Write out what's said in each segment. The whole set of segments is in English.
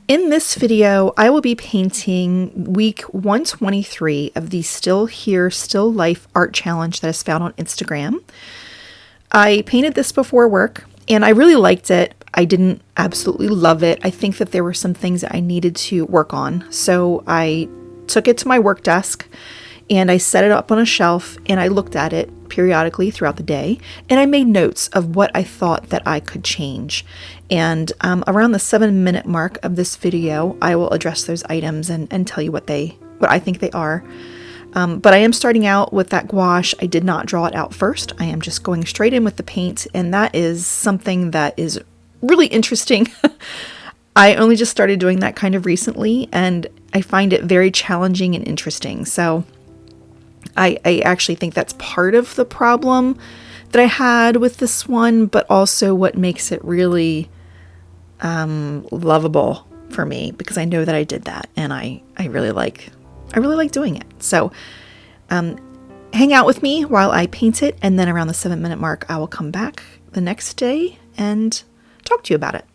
In this video, I will be painting week 123 of the Still Here, Still Life art challenge that is found on Instagram. I painted this before work and I really liked it. I didn't absolutely love it. I think that there were some things that I needed to work on. So I took it to my work desk and I set it up on a shelf and I looked at it periodically throughout the day and I made notes of what I thought that I could change. And around the 7-minute mark of this video, I will address those items and tell you what I think they are. But I am starting out with that gouache. I did not draw it out first. I am just going straight in with the paint, and that is something that is really interesting. I only just started doing that kind of recently, and I find it very challenging and interesting. So I actually think that's part of the problem that I had with this one, but also what makes it really lovable for me, because I know that I did that and I really like doing it. So hang out with me while I paint it, and then around the 7-minute mark I will come back the next day and talk to you about it.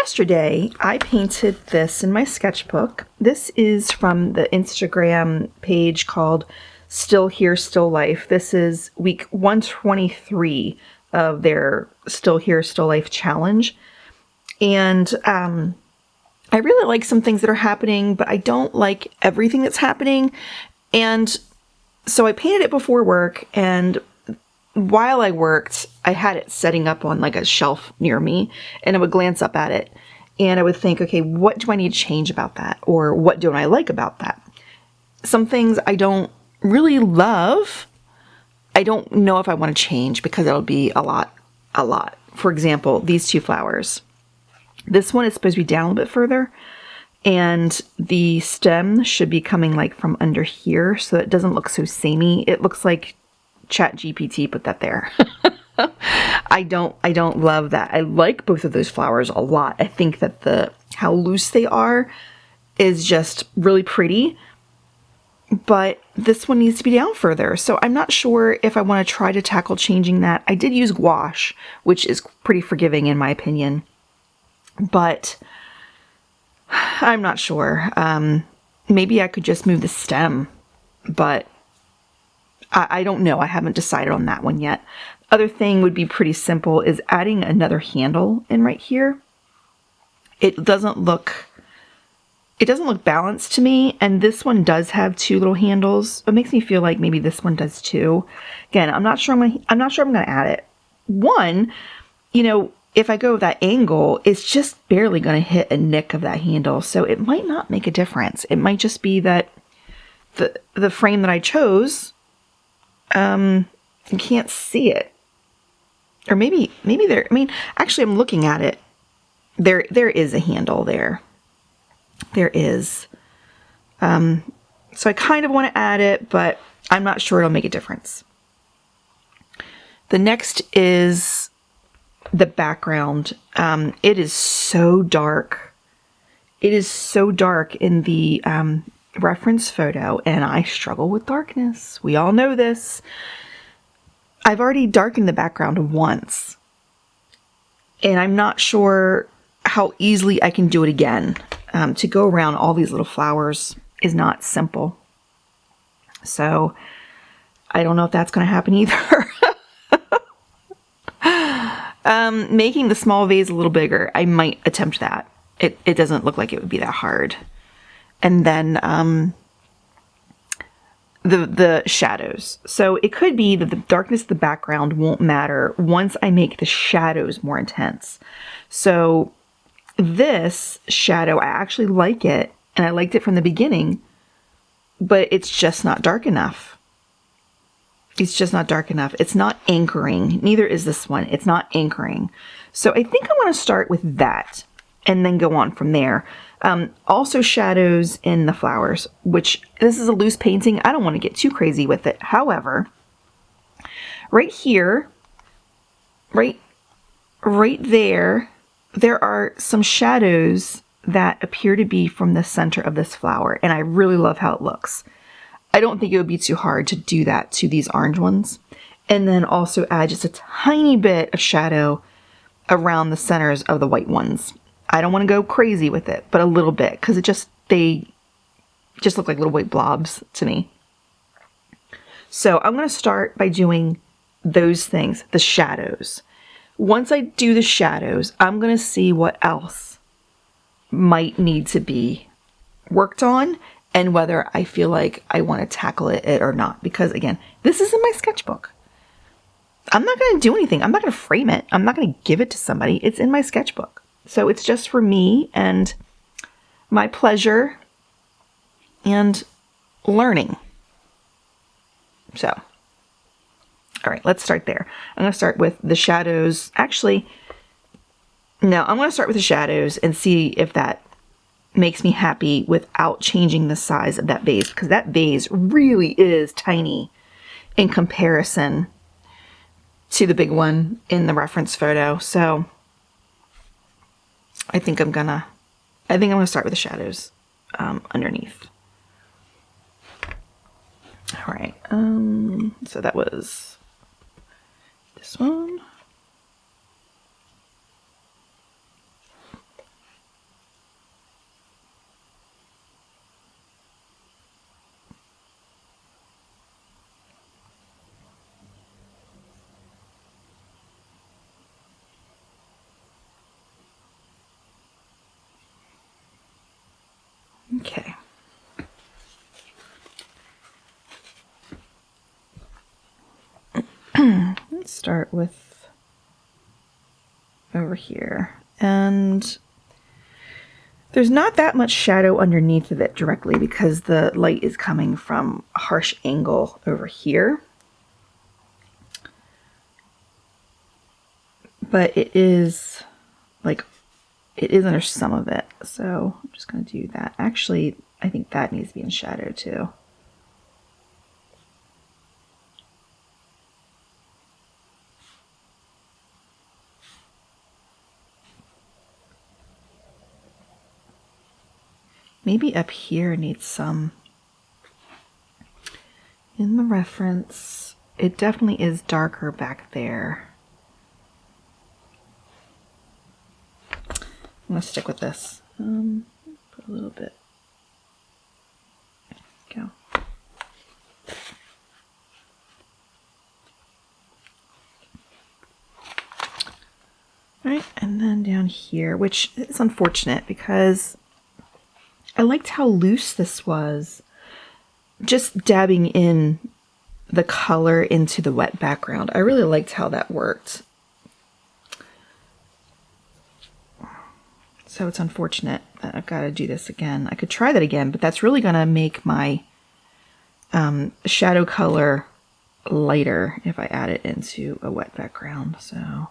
yesterday I painted this in my sketchbook. This is from the Instagram page called Still Here, Still Life. This is week 123 of their Still Here, Still Life challenge. And I really like some things that are happening, but I don't like everything that's happening. And so I painted it before work, and while I worked, I had it setting up on like a shelf near me, and I would glance up at it and I would think, okay, what do I need to change about that? Or what don't I like about that? Some things I don't really love. I don't know if I want to change because it'll be a lot. For example, these two flowers. This one is supposed to be down a little bit further, and the stem should be coming like from under here so that it doesn't look so samey. It looks like ChatGPT put that there. I don't love that. I like both of those flowers a lot. I think that how loose they are is just really pretty, but this one needs to be down further. So I'm not sure if I want to try to tackle changing that. I did use gouache, which is pretty forgiving in my opinion, but I'm not sure. Maybe I could just move the stem, but I don't know. I haven't decided on that one yet. Other thing would be pretty simple is adding another handle in right here. It doesn't look balanced to me, and this one does have two little handles. It makes me feel like maybe this one does too. Again, I'm not sure I'm going to add it. One, if I go with that angle, it's just barely going to hit a nick of that handle, so it might not make a difference. It might just be that the frame that I chose, you can't see it. Or maybe there, actually I'm looking at it. There is a handle there. There is. So I kind of want to add it, but I'm not sure it'll make a difference. The next is the background. It is so dark. It is so dark in the reference photo, and I struggle with darkness. We all know this. I've already darkened the background once, and I'm not sure how easily I can do it again. To go around all these little flowers is not simple. So I don't know if that's going to happen either. Making the small vase a little bigger, I might attempt that. It doesn't look like it would be that hard. And then the shadows. So it could be that the darkness of the background won't matter once I make the shadows more intense. So this shadow, I actually like it, and I liked it from the beginning, but it's just not dark enough. It's just not dark enough. It's not anchoring. Neither is this one. It's not anchoring. So I think I want to start with that and then go on from there. Also shadows in the flowers, which this is a loose painting. I don't want to get too crazy with it. However, right here, right there are some shadows that appear to be from the center of this flower, and I really love how it looks. I don't think it would be too hard to do that to these orange ones. And then also add just a tiny bit of shadow around the centers of the white ones. I don't want to go crazy with it, but a little bit, because they just look like little white blobs to me. So I'm going to start by doing those things, the shadows. Once I do the shadows, I'm going to see what else might need to be worked on and whether I feel like I want to tackle it or not. Because again, this is in my sketchbook. I'm not going to do anything. I'm not going to frame it. I'm not going to give it to somebody. It's in my sketchbook. So it's just for me and my pleasure and learning. So, all right, let's start there. I'm going to start with the shadows. Actually, no, I'm going to start with the shadows and see if that makes me happy without changing the size of that vase, because that vase really is tiny in comparison to the big one in the reference photo. So I think I'm gonna start with the shadows underneath. All right. So that was this one. Okay. Let's start with over here. And there's not that much shadow underneath of it directly because the light is coming from a harsh angle over here. But it is under some of it. So I'm just going to do that. Actually, I think that needs to be in shadow too. Maybe up here needs some. In the reference, it definitely is darker back there. I'm going to stick with this. Put a little bit. There we go. All right, and then down here, which is unfortunate because I liked how loose this was. Just dabbing in the color into the wet background. I really liked how that worked. So it's unfortunate that I've got to do this again. I could try that again, but that's really going to make my shadow color lighter if I add it into a wet background. So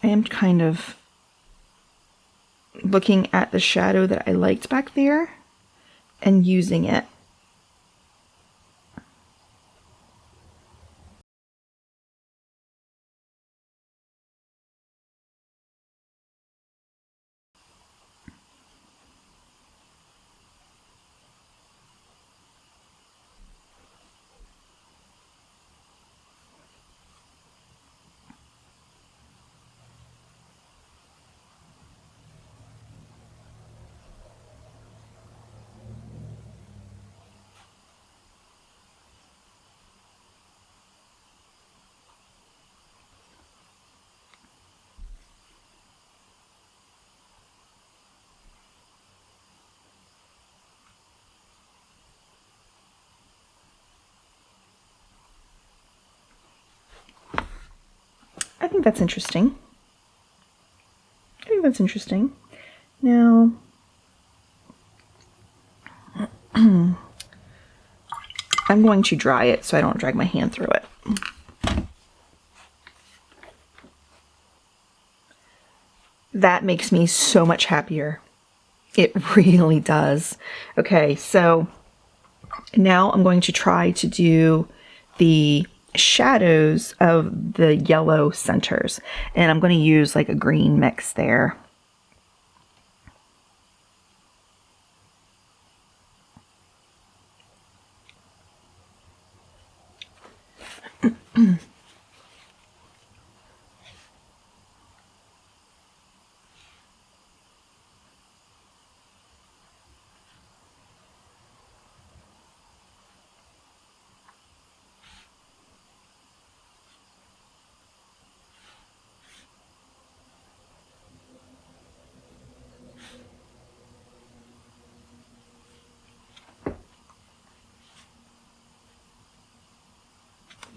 I am kind of looking at the shadow that I liked back there and using it. I think that's interesting. Now, I'm going to dry it so I don't drag my hand through it. That makes me so much happier. It really does. Okay, so now I'm going to try to do the shadows of the yellow centers, and I'm going to use like a green mix there.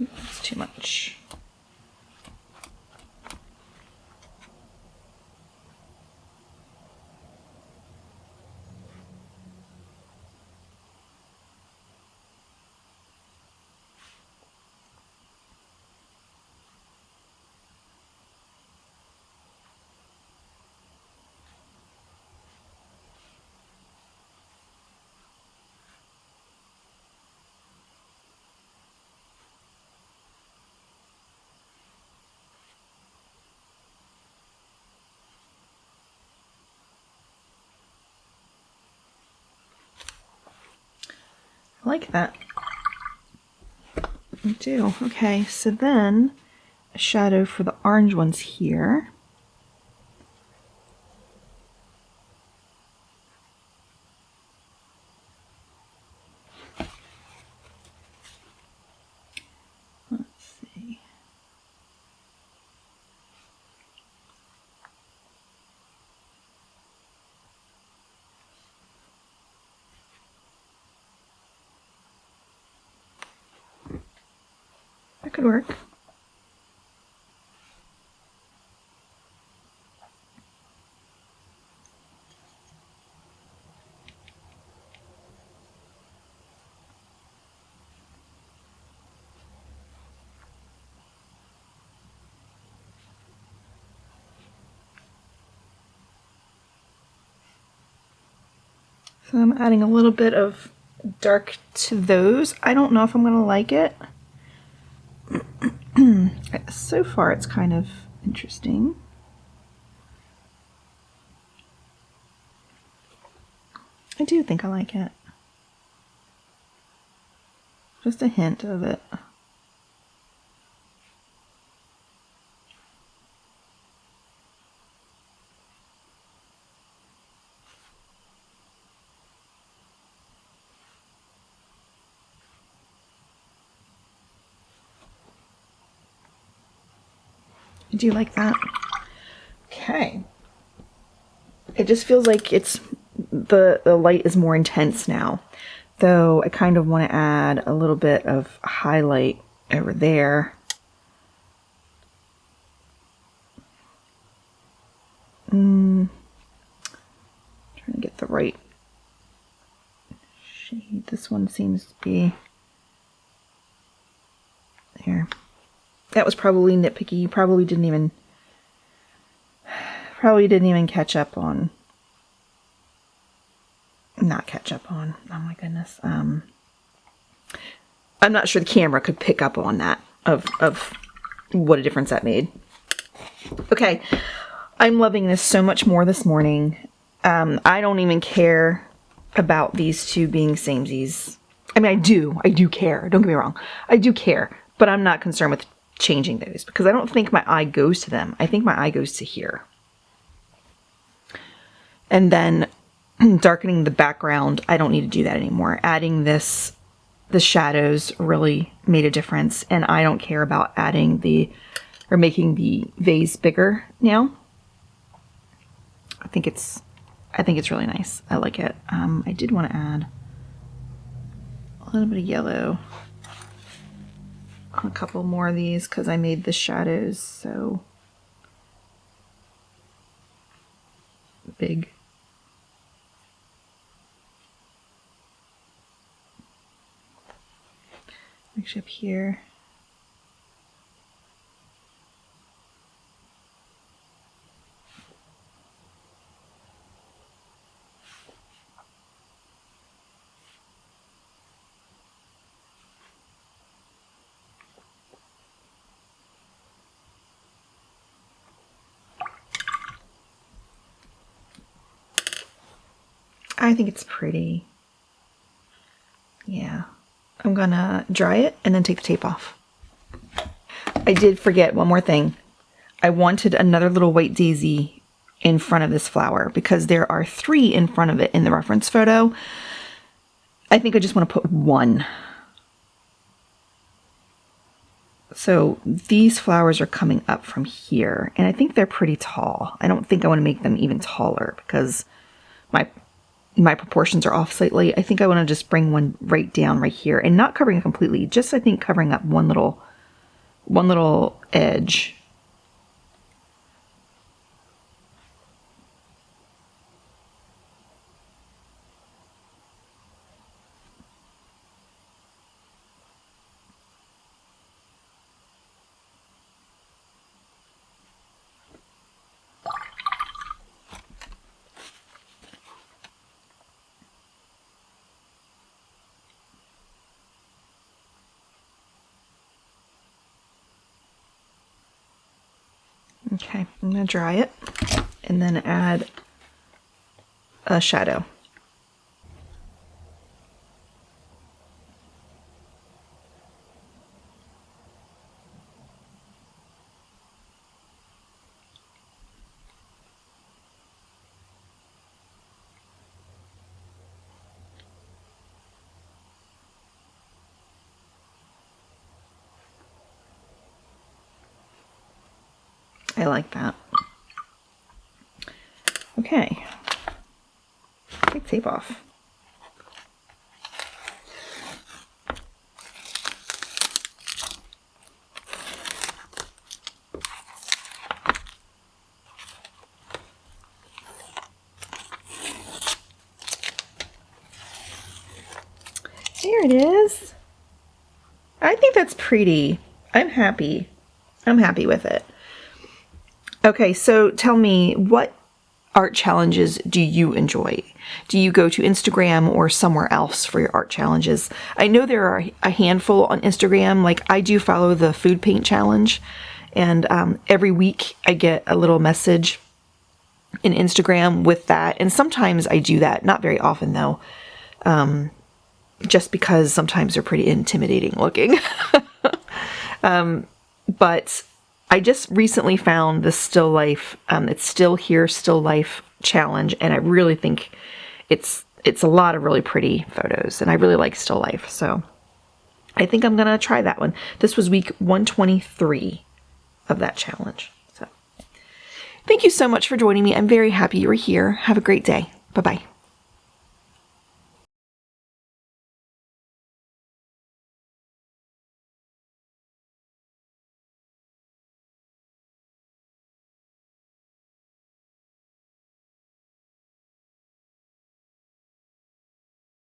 That's too much. I like that. I do. Okay, so then a shadow for the orange ones here. Let's see. That could work. So I'm adding a little bit of dark to those. I don't know if I'm going to like it. So far it's kind of interesting. I do think I like it. Just a hint of it. Do you like that? Okay. It just feels like it's the light is more intense now. Though I kind of want to add a little bit of highlight over there. Trying to get the right shade. This one seems to be there. That was probably nitpicky. You probably didn't even catch up on. Not catch up on. Oh my goodness. I'm not sure the camera could pick up on that of what a difference that made. Okay, I'm loving this so much more this morning. I don't even care about these two being samesies. I mean, I do care. Don't get me wrong. I do care, but I'm not concerned with changing those because I don't think my eye goes to them. I think my eye goes to here. And then darkening the background, I don't need to do that anymore. Adding the shadows really made a difference, and I don't care about adding making the vase bigger now. I think it's really nice. I like it. I did want to add a little bit of yellow on a couple more of these because I made the shadows so big. Actually up here. I think it's pretty. Yeah. I'm gonna dry it and then take the tape off. I did forget one more thing. I wanted another little white daisy in front of this flower because there are 3 in front of it in the reference photo. I think I just want to put 1. So these flowers are coming up from here, and I think they're pretty tall. I don't think I want to make them even taller because my proportions are off slightly. I think I want to just bring one right down right here and not covering it completely, just I think covering up one little edge. Okay, I'm going to dry it and then add a shadow. I like that. Okay. Take tape off. There it is. I think that's pretty. I'm happy. I'm happy with it. Okay, so tell me, what art challenges do you enjoy? Do you go to Instagram or somewhere else for your art challenges? I know there are a handful on Instagram. Like, I do follow the food paint challenge, and every week I get a little message in Instagram with that. And sometimes I do that, not very often though, just because sometimes they're pretty intimidating looking. But I just recently found the Still Life, it's Still Here, Still Life challenge, and I really think it's a lot of really pretty photos, and I really like Still Life, so I think I'm gonna try that one. This was week 123 of that challenge. So thank you so much for joining me. I'm very happy you were here. Have a great day. Bye-bye.